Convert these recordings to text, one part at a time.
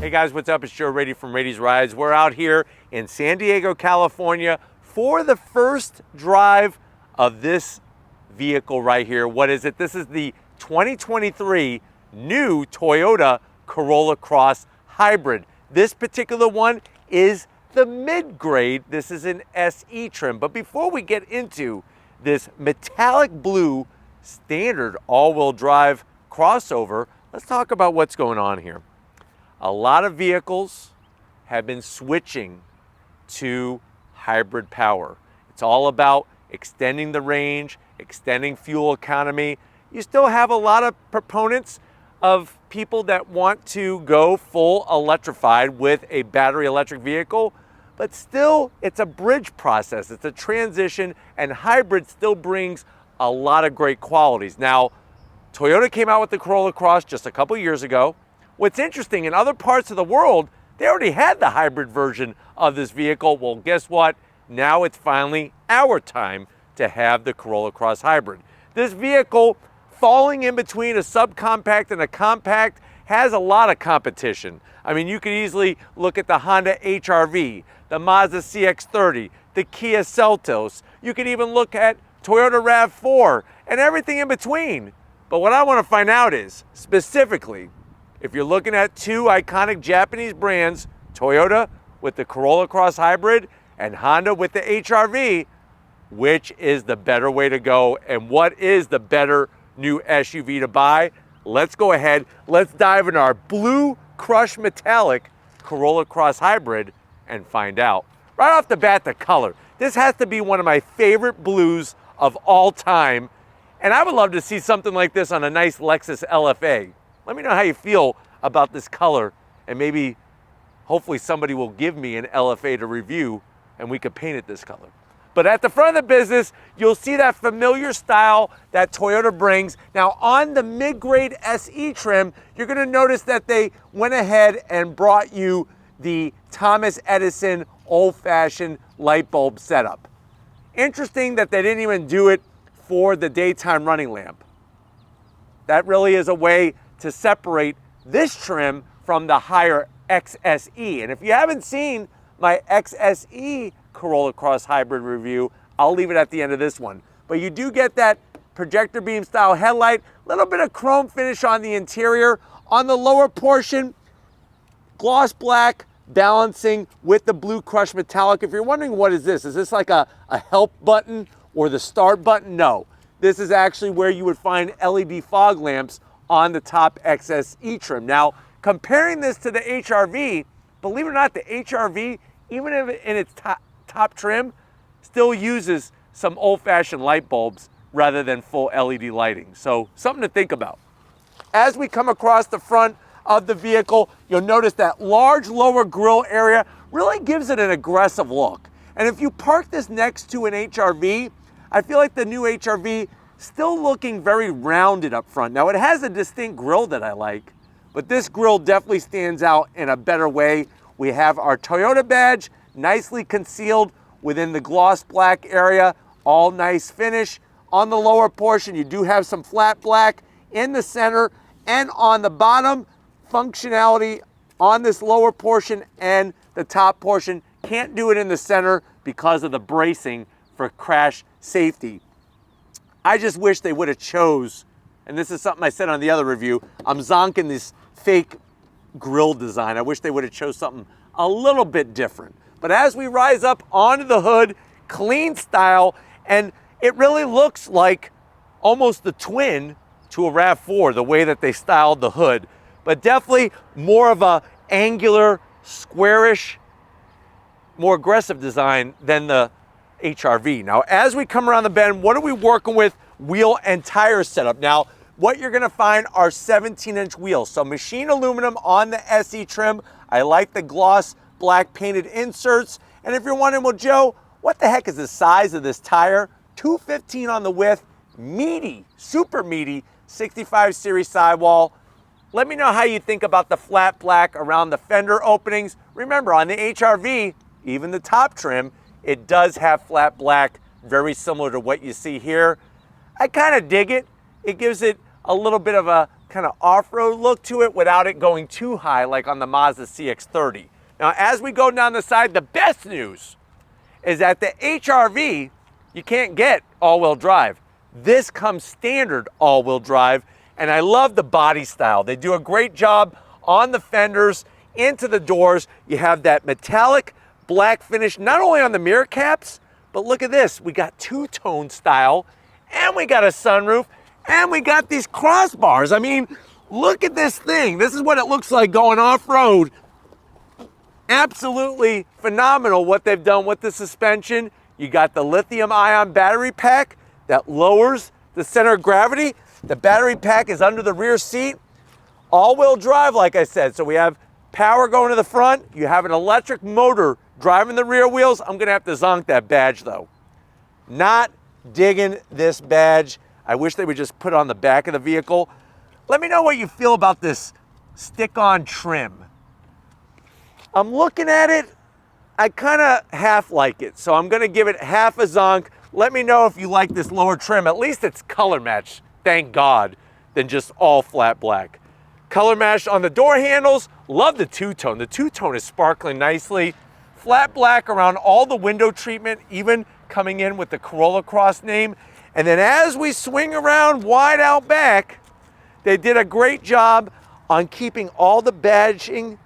Hey guys, what's up? It's Joe Rady from Rady's Rides. We're out here in San Diego, California for the first drive of this vehicle right here. What is it? This is the 2023 new Toyota Corolla Cross Hybrid. This particular one is the mid-grade. This is an SE trim. But before we get into this metallic blue standard all-wheel drive crossover, let's talk about what's going on here. A lot of vehicles have been switching to hybrid power. It's all about extending the range, extending fuel economy. You still have a lot of proponents of people that want to go full electrified with a battery electric vehicle, but still it's a bridge process. It's a transition, and hybrid still brings a lot of great qualities. Now, Toyota came out with the Corolla Cross just a couple years ago. What's interesting, in other parts of the world, they already had the hybrid version of this vehicle. Well, guess what? Now it's finally our time to have the Corolla Cross Hybrid. This vehicle, falling in between a subcompact and a compact, has a lot of competition. I mean, you could easily look at the Honda HR-V, the Mazda CX-30, the Kia Seltos. You could even look at Toyota RAV4 and everything in between. But what I want to find out is, specifically, if you're looking at two iconic Japanese brands, Toyota with the Corolla Cross Hybrid and Honda with the HR-V, which is the better way to go and what is the better new SUV to buy? Let's go ahead, let's dive into our blue crushed metallic Corolla Cross Hybrid and find out. Right off the bat, the color. This has to be one of my favorite blues of all time, and I would love to see something like this on a nice Lexus LFA. Let me know how you feel about this color, and maybe, hopefully somebody will give me an LFA to review and we could paint it this color. But at the front of the business, you'll see that familiar style that Toyota brings. Now on the mid-grade SE trim, you're gonna notice that they went ahead and brought you the Thomas Edison old-fashioned light bulb setup. Interesting that they didn't even do it for the daytime running lamp. That really is a way to separate this trim from the higher XSE. And if you haven't seen my XSE Corolla Cross Hybrid review, I'll leave it at the end of this one. But you do get that projector beam style headlight, little bit of chrome finish on the interior. On the lower portion, gloss black balancing with the blue crushed metallic. If you're wondering what is this like a help button or the start button? No, this is actually where you would find LED fog lamps on the top XSE trim. Now, comparing this to the HR-V, believe it or not, the HR-V, even if in its top trim, still uses some old-fashioned light bulbs rather than full LED lighting. So something to think about. As we come across the front of the vehicle, you'll notice that large lower grille area really gives it an aggressive look. And if you park this next to an HR-V, I feel like the new HR-V still looking very rounded up front. Now it has a distinct grille that I like, but this grille definitely stands out in a better way. We have our Toyota badge nicely concealed within the gloss black area, all nice finish. On the lower portion, you do have some flat black in the center and on the bottom. Functionality on this lower portion and the top portion. Can't do it in the center because of the bracing for crash safety. I just wish they would have chose, and this is something I said on the other review, I'm zonking this fake grille design. I wish they would have chose something a little bit different. But as we rise up onto the hood, clean style, and it really looks like almost the twin to a RAV4, the way that they styled the hood. But definitely more of a angular, squarish, more aggressive design than the HR-V. Now, as we come around the bend, what are we working with? Wheel and tire setup. Now, what you're gonna find are 17-inch wheels. So machine aluminum on the SE trim. I like the gloss black painted inserts. And if you're wondering, well, Joe, what the heck is the size of this tire? 215 on the width, meaty, super meaty, 65 series sidewall. Let me know how you think about the flat black around the fender openings. Remember, on the HR-V, even the top trim, it does have flat black, very similar to what you see here. I kind of dig it. It gives it a little bit of a kind of off-road look to it without it going too high like on the Mazda CX-30. Now, as we go down the side, the best news is that the HR-V, you can't get all-wheel drive. This comes standard all-wheel drive, and I love the body style. They do a great job on the fenders, into the doors. You have that metallic black finish, not only on the mirror caps, but look at this. We got two-tone style, and we got a sunroof, and we got these crossbars. I mean, look at this thing. This is what it looks like going off-road. Absolutely phenomenal what they've done with the suspension. You got the lithium-ion battery pack that lowers the center of gravity. The battery pack is under the rear seat. All-wheel drive, like I said. So we have power going to the front. You have an electric motor driving the rear wheels. I'm gonna have to zonk that badge though. Not digging this badge. I wish they would just put it on the back of the vehicle. Let me know what you feel about this stick-on trim. I'm looking at it, I kind of half like it, so I'm gonna give it half a zonk. Let me know if you like this lower trim. At least it's color matched, thank God, than just all flat black. Color matched on the door handles. Love the two-tone. The two-tone is sparkling nicely. Flat black around all the window treatment, even coming in with the Corolla Cross name. And then as we swing around wide out back, they did a great job on keeping all the badging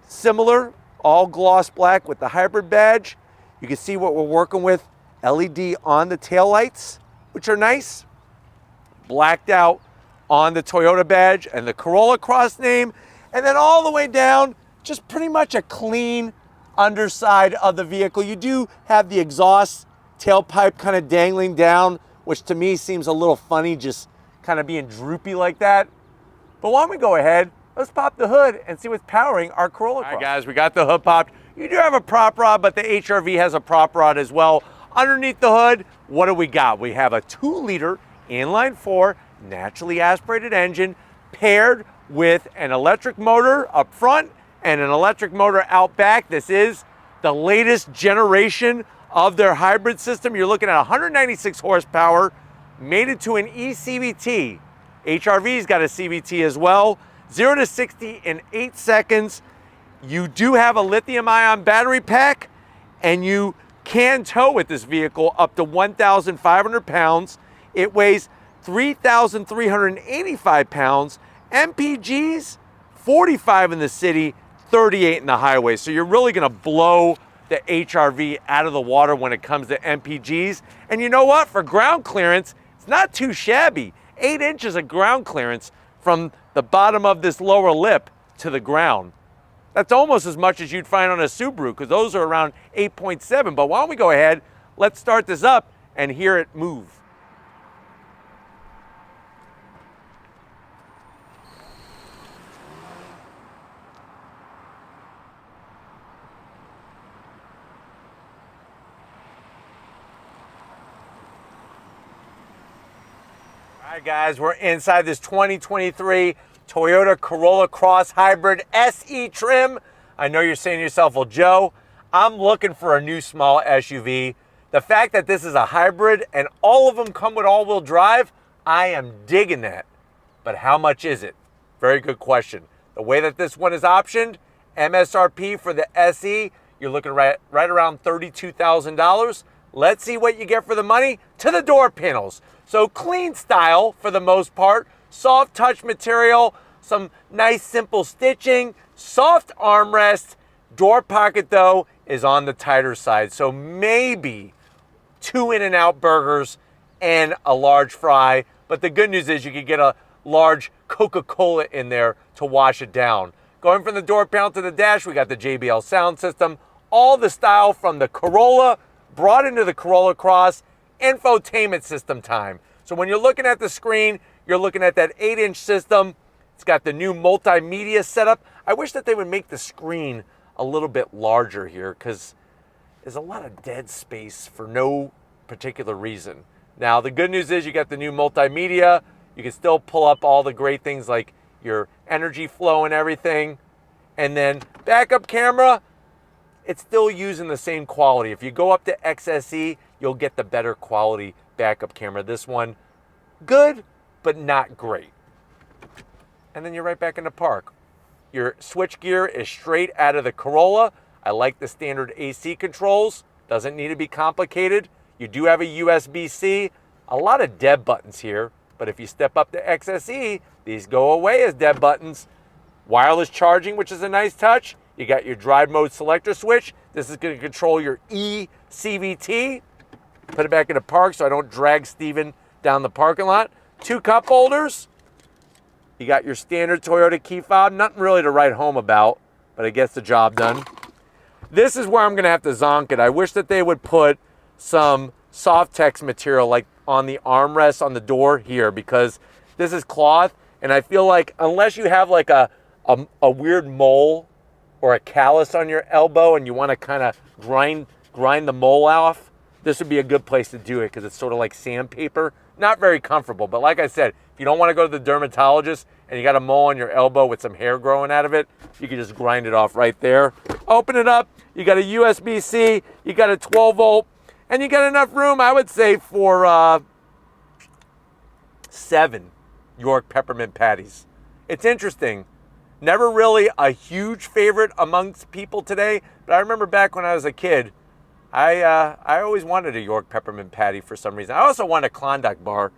similar, all gloss black with the hybrid badge. You can see what we're working with. LED on the taillights, which are nice. Blacked out on the Toyota badge and the Corolla Cross name. And then all the way down, just pretty much a clean underside of the vehicle. You do have the exhaust tailpipe kind of dangling down, which to me seems a little funny, just kind of being droopy like that. But why don't we go ahead, let's pop the hood and see what's powering our Corolla Cross. All right, guys, we got the hood popped. You do have a prop rod, but the HR-V has a prop rod as well. Underneath the hood, what do we got? We have a 2-liter inline-4 naturally aspirated engine paired with an electric motor up front and an electric motor out back. This is the latest generation of their hybrid system. You're looking at 196 horsepower, made it to an eCVT. HR-V's got a CVT as well. 0 to 60 in 8 seconds. You do have a lithium-ion battery pack, and you can tow with this vehicle up to 1,500 pounds. It weighs 3,385 pounds. MPGs, 45 in the city, 38 in the highway. So you're really gonna blow the HR-V out of the water when it comes to MPGs. And you know what? For ground clearance, it's not too shabby. 8 inches of ground clearance from the bottom of this lower lip to the ground. That's almost as much as you'd find on a Subaru, because those are around 8.7. But why don't we go ahead, let's start this up and hear it move. All right, guys, we're inside this 2023 Toyota Corolla Cross Hybrid SE trim. I know you're saying to yourself, well, Joe, I'm looking for a new small SUV. The fact that this is a hybrid and all of them come with all-wheel drive, I am digging that. But how much is it? Very good question. The way that this one is optioned, MSRP for the SE, you're looking right around $32,000. Let's see what you get for the money. To the door panels. So clean style for the most part. Soft touch material, some nice simple stitching, soft armrest. Door pocket though is on the tighter side. So maybe 2 In-N-Out burgers and a large fry. But the good news is you could get a large Coca-Cola in there to wash it down. Going from the door panel to the dash, we got the JBL sound system. All the style from the Corolla brought into the Corolla Cross. Infotainment system time. So when you're looking at the screen, you're looking at that 8-inch system. It's got the new multimedia setup. I wish that they would make the screen a little bit larger here, because there's a lot of dead space for no particular reason. Now, the good news is you got the new multimedia. You can still pull up all the great things like your energy flow and everything. And then backup camera, it's still using the same quality. If you go up to XSE, you'll get the better quality backup camera. This one, good, but not great. and then you're right back in the park. Your switch gear is straight out of the Corolla. I like the standard AC controls. Doesn't need to be complicated. You do have a USB-C. A lot of dead buttons here, but if you step up to XSE, these go away as dead buttons. Wireless charging, which is a nice touch. You got your drive mode selector switch. This is going to control your eCVT. Put it back in the park so I don't drag Steven down the parking lot. 2 cup holders. You got your standard Toyota key fob. Nothing really to write home about, but it gets the job done. This is where I'm going to have to zonk it. I wish that they would put some soft text material like on the armrest on the door here, because this is cloth, and I feel like unless you have like a weird mole or a callus on your elbow and you want to kind of grind the mole off, this would be a good place to do it because it's sort of like sandpaper. Not very comfortable, but like I said, if you don't want to go to the dermatologist and you got a mole on your elbow with some hair growing out of it, you can just grind it off right there. Open it up, you got a USB-C, you got a 12 volt, and you got enough room, I would say, for 7 York peppermint patties. It's interesting. Never really a huge favorite amongst people today, but I remember back when I was a kid, I always wanted a York peppermint patty for some reason. I also wanted a Klondike bar,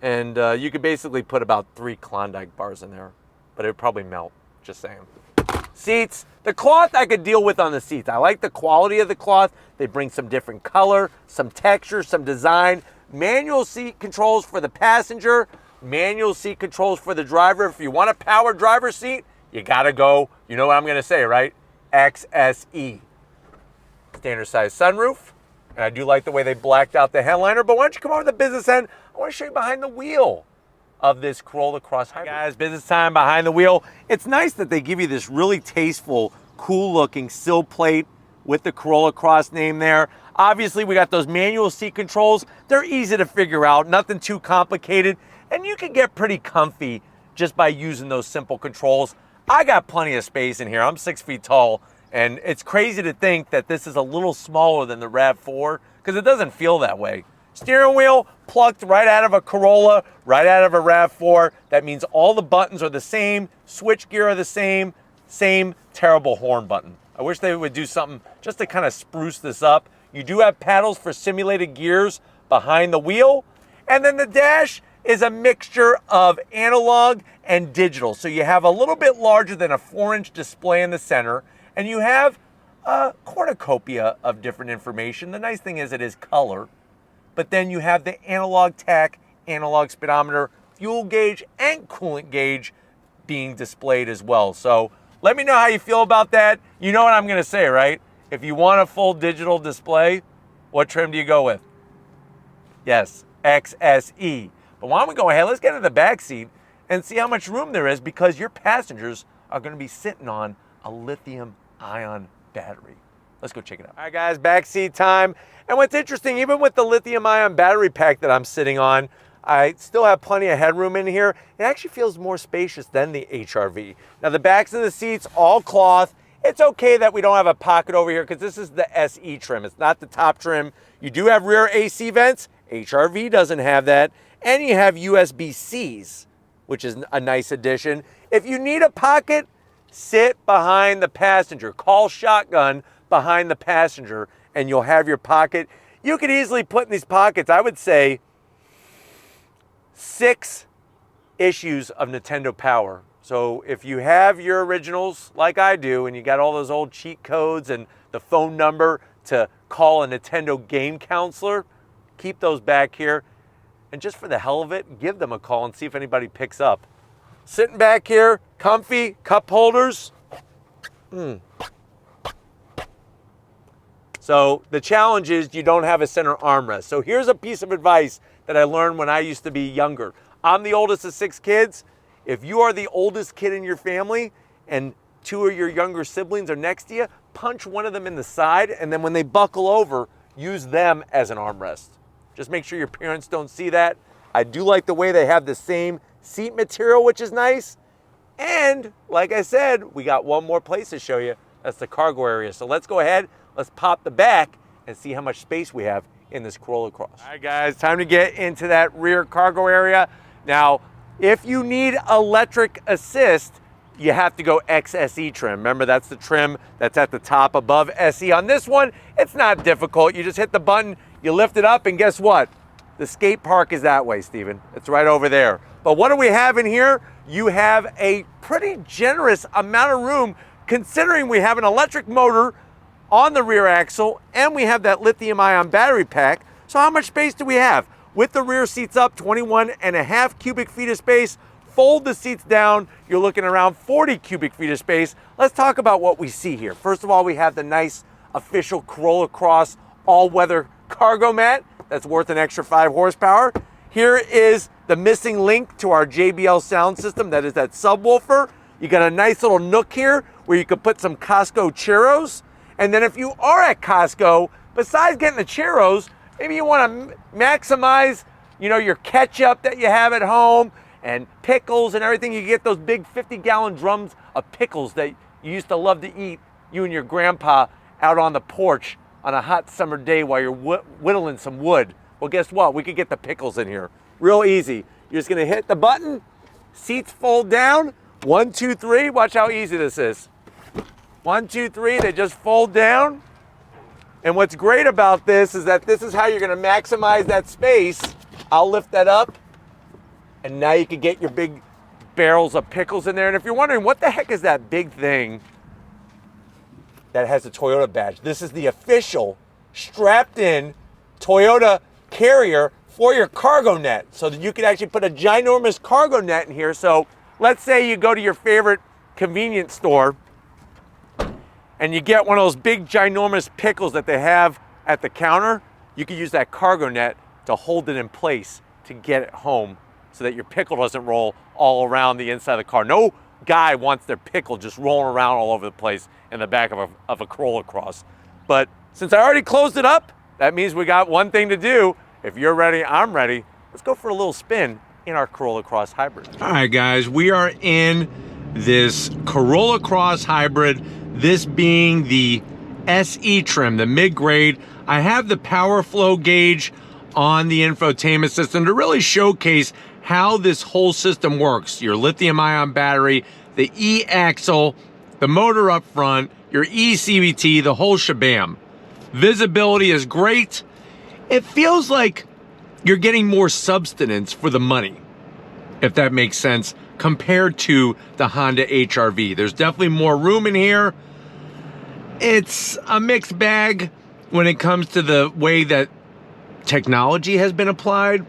and you could basically put about 3 Klondike bars in there, but it would probably melt, just saying. Seats, the cloth I could deal with on the seats. I like the quality of the cloth. They bring some different color, some texture, some design. Manual seat controls for the passenger, manual seat controls for the driver. If you want a power driver seat, you gotta go, you know what I'm gonna say, right? XSE. Standard size sunroof. And I do like the way they blacked out the headliner, but why don't you come over to the business end? I wanna show you behind the wheel of this Corolla Cross Hybrid. Guys, business time behind the wheel. It's nice that they give you this really tasteful, cool looking sill plate with the Corolla Cross name there. Obviously, we got those manual seat controls. They're easy to figure out, nothing too complicated, and you can get pretty comfy just by using those simple controls. I got plenty of space in here. I'm 6 feet tall, and it's crazy to think that this is a little smaller than the RAV4 because it doesn't feel that way. Steering wheel plucked right out of a Corolla, right out of a RAV4. That means all the buttons are the same, switch gear are the same terrible horn button. I wish they would do something just to kind of spruce this up. You do have paddles for simulated gears behind the wheel, and then the dash is a mixture of analog and digital. So you have a little bit larger than a 4-inch display in the center, and you have a cornucopia of different information. The nice thing is it is color, but then you have the analog tach, analog speedometer, fuel gauge, and coolant gauge being displayed as well. So let me know how you feel about that. You know what I'm gonna say, right? If you want a full digital display, what trim do you go with? Yes, XSE. But why don't we go ahead, let's get into the back seat and see how much room there is, because your passengers are gonna be sitting on a lithium-ion battery. Let's go check it out. All right, guys, backseat time. And what's interesting, even with the lithium-ion battery pack that I'm sitting on, I still have plenty of headroom in here. It actually feels more spacious than the HRV. Now, the backs of the seats, all cloth. It's okay that we don't have a pocket over here because this is the SE trim. It's not the top trim. You do have rear AC vents. HRV doesn't have that. And you have USB-Cs, which is a nice addition. If you need a pocket, sit behind the passenger. Call shotgun behind the passenger and you'll have your pocket. You could easily put in these pockets, I would say, 6 issues of Nintendo Power. So if you have your originals like I do and you got all those old cheat codes and the phone number to call a Nintendo game counselor, keep those back here. And just for the hell of it, give them a call and see if anybody picks up. Sitting back here, comfy, cup holders. So the challenge is you don't have a center armrest. So here's a piece of advice that I learned when I used to be younger. I'm the oldest of 6 kids. If you are the oldest kid in your family and 2 of your younger siblings are next to you, punch one of them in the side, and then when they buckle over, use them as an armrest. Just make sure your parents don't see that. I do like the way they have the same seat material, which is nice. And like I said, we got one more place to show you. That's the cargo area. So let's go ahead, let's pop the back and see how much space we have in this Corolla Cross. All right, guys, time to get into that rear cargo area. Now, If you need electric assist, you have to go XSE trim. Remember, that's the trim that's at the top above SE. On this one, it's not difficult. You just hit the button, you lift it up, and guess what? The skate park is that way, Steven. It's right over there. But what do we have in here? You have a pretty generous amount of room, considering we have an electric motor on the rear axle and we have that lithium-ion battery pack. So how much space do we have? With the rear seats up, 21.5 cubic feet of space. Fold the seats down, you're looking around 40 cubic feet of space. Let's talk about what we see here. First of all, we have the nice official Corolla Cross all-weather cargo mat that's worth an extra 5 horsepower. Here is the missing link to our JBL sound system, that is that subwoofer. You got a nice little nook here where you could put some Costco churros. And then if you are at Costco, besides getting the churros, maybe you want to maximize, your ketchup that you have at home, and pickles and everything. You get those big 50-gallon drums of pickles that you used to love to eat, you and your grandpa, out on the porch on a hot summer day while you're whittling some wood. Well, guess what? We could get the pickles in here. Real easy. You're just gonna hit the button, seats fold down, 1, 2, 3. Watch how easy this is. 1, 2, 3, they just fold down. And what's great about this is that this is how you're gonna maximize that space. I'll lift that up, and now you can get your big barrels of pickles in there. And if you're wondering, what the heck is that big thing that has the Toyota badge? This is the official strapped-in Toyota carrier for your cargo net, so that you can actually put a ginormous cargo net in here. So let's say you go to your favorite convenience store and you get one of those big ginormous pickles that they have at the counter. You can use that cargo net to hold it in place to get it home, so that your pickle doesn't roll all around the inside of the car. No guy wants their pickle just rolling around all over the place in the back of a Corolla Cross. But since I already closed it up, that means we got one thing to do. If you're ready, I'm ready. Let's go for a little spin in our Corolla Cross Hybrid. All right, guys, we are in this Corolla Cross Hybrid, this being the SE trim, the mid-grade. I have the power flow gauge on the infotainment system to really showcase how this whole system works. Your lithium-ion battery, the e-axle, the motor up front, your e-CVT, the whole shabam. Visibility is great. It feels like you're getting more substance for the money, if that makes sense, compared to the Honda HR-V. There's definitely more room in here. It's a mixed bag when it comes to the way that technology has been applied.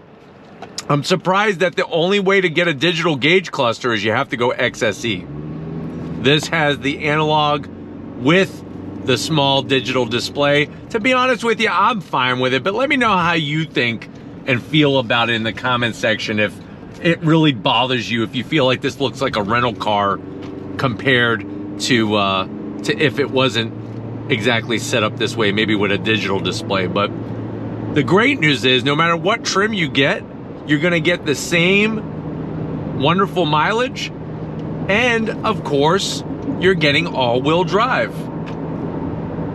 I'm surprised that the only way to get a digital gauge cluster is you have to go XSE. This has the analog with the small digital display. To be honest with you, I'm fine with it, but let me know how you think and feel about it in the comment section. If it really bothers you, if you feel like this looks like a rental car compared to if it wasn't exactly set up this way, maybe with a digital display. But the great news is, no matter what trim you get, you're gonna get the same wonderful mileage, and of course, you're getting all-wheel drive.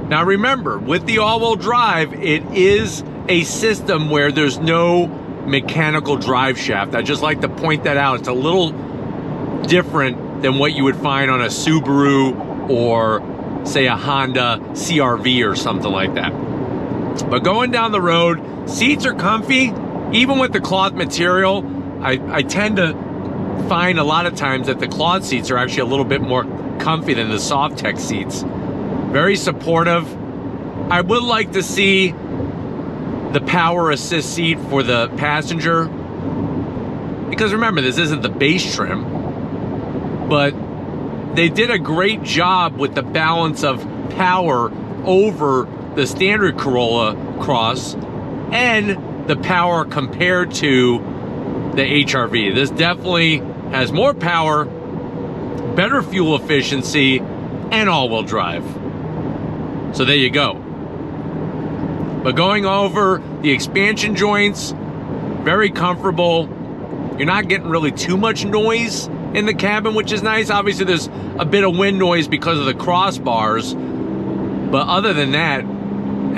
Now remember, with the all-wheel drive, it is a system where there's no mechanical drive shaft. I just like to point that out. It's a little different than what you would find on a Subaru or say a Honda CR-V or something like that. But going down the road, seats are comfy. Even with the cloth material, I tend to find a lot of times that the cloth seats are actually a little bit more comfy than the Softex seats. Very supportive. I would like to see the power assist seat for the passenger, because remember, this isn't the base trim, but they did a great job with the balance of power over the standard Corolla Cross and the power compared to the HR-V. This definitely has more power, better fuel efficiency, and all-wheel drive. So there you go. But going over the expansion joints, very comfortable. You're not getting really too much noise in the cabin, which is nice. Obviously, there's a bit of wind noise because of the crossbars, but other than that,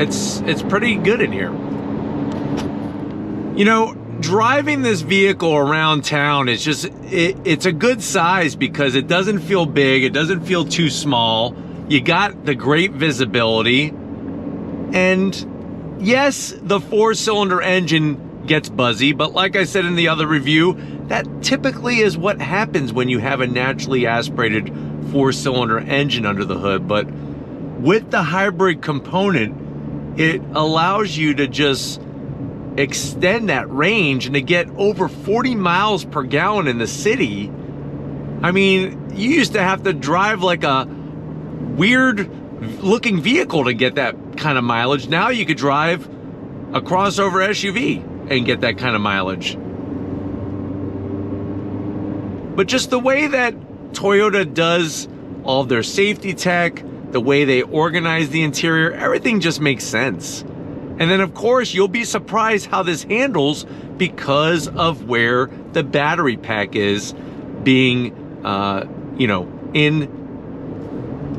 it's pretty good in here. You know, driving this vehicle around town is just, it's a good size because it doesn't feel big, it doesn't feel too small. You got the great visibility. And yes, the 4-cylinder engine gets buzzy, but like I said in the other review, that typically is what happens when you have a naturally aspirated 4-cylinder engine under the hood. But with the hybrid component, it allows you to just extend that range and to get over 40 miles per gallon in the city. I mean, you used to have to drive like a weird looking vehicle to get that kind of mileage. Now you could drive a crossover SUV and get that kind of mileage. But just the way that Toyota does all of their safety tech, the way they organize the interior, everything just makes sense. And then of course, you'll be surprised how this handles because of where the battery pack is being, you know,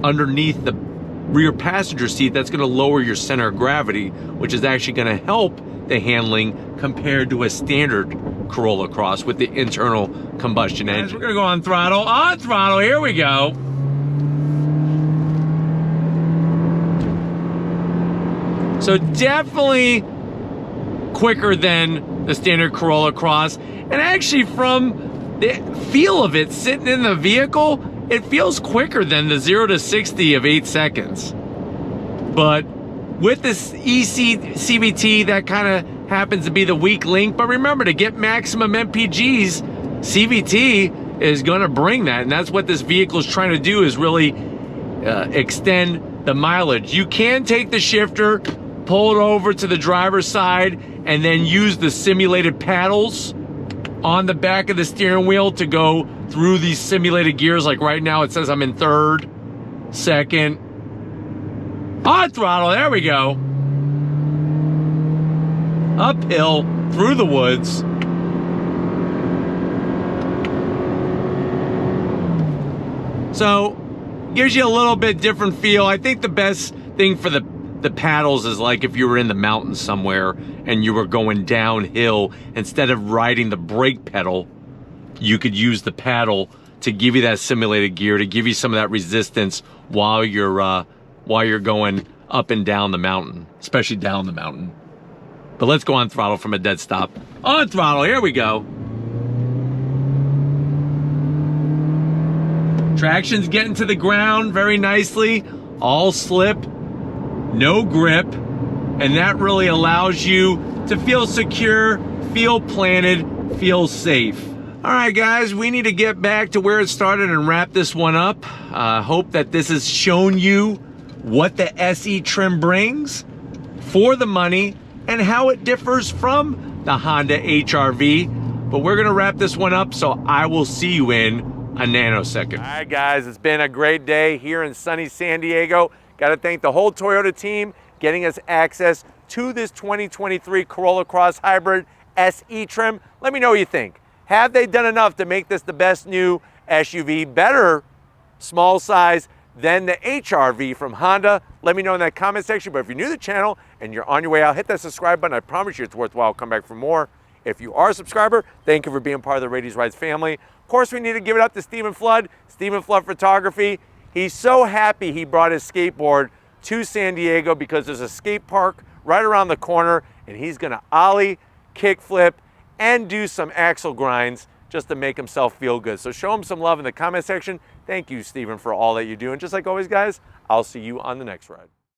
underneath the rear passenger seat. That's gonna lower your center of gravity, which is actually gonna help the handling compared to a standard Corolla Cross with the internal combustion engine. We're gonna go on throttle, here we go. So definitely quicker than the standard Corolla Cross. And actually from the feel of it sitting in the vehicle, it feels quicker than the 0 to 60 of 8 seconds. But with this CVT, that kind of happens to be the weak link. But remember, to get maximum MPGs, CVT is gonna bring that. And that's what this vehicle is trying to do, is really extend the mileage. You can take the shifter, pull it over to the driver's side, and then use the simulated paddles on the back of the steering wheel to go through these simulated gears. Like right now it says I'm in third, second, on throttle, there we go. Uphill, through the woods. So, gives you a little bit different feel. I think the best thing for the paddles is like if you were in the mountains somewhere and you were going downhill, instead of riding the brake pedal, you could use the paddle to give you that simulated gear, to give you some of that resistance while you're going up and down the mountain, especially down the mountain. But let's go on throttle from a dead stop. On throttle, here we go. Traction's getting to the ground very nicely, all slip, no grip, and that really allows you to feel secure, feel planted, feel safe. All right, guys, we need to get back to where it started and wrap this one up. Hope that this has shown you what the SE trim brings for the money and how it differs from the Honda HR-V. But we're gonna wrap this one up, so I will see you in a nanosecond. All right, guys, it's been a great day here in sunny San Diego. Got to thank the whole Toyota team getting us access to this 2023 Corolla Cross Hybrid SE trim. Let me know what you think. Have they done enough to make this the best new SUV, better small size than the HR-V from Honda? Let me know in that comment section. But if you're new to the channel and you're on your way out, hit that subscribe button. I promise you it's worthwhile. Come back for more. If you are a subscriber, thank you for being part of the Radies Rides family. Of course, we need to give it up to Stephen Flood, Stephen Flood Photography. He's so happy he brought his skateboard to San Diego because there's a skate park right around the corner, and he's gonna ollie, kickflip, and do some axle grinds just to make himself feel good. So show him some love in the comment section. Thank you, Stephen, for all that you do. And just like always, guys, I'll see you on the next ride.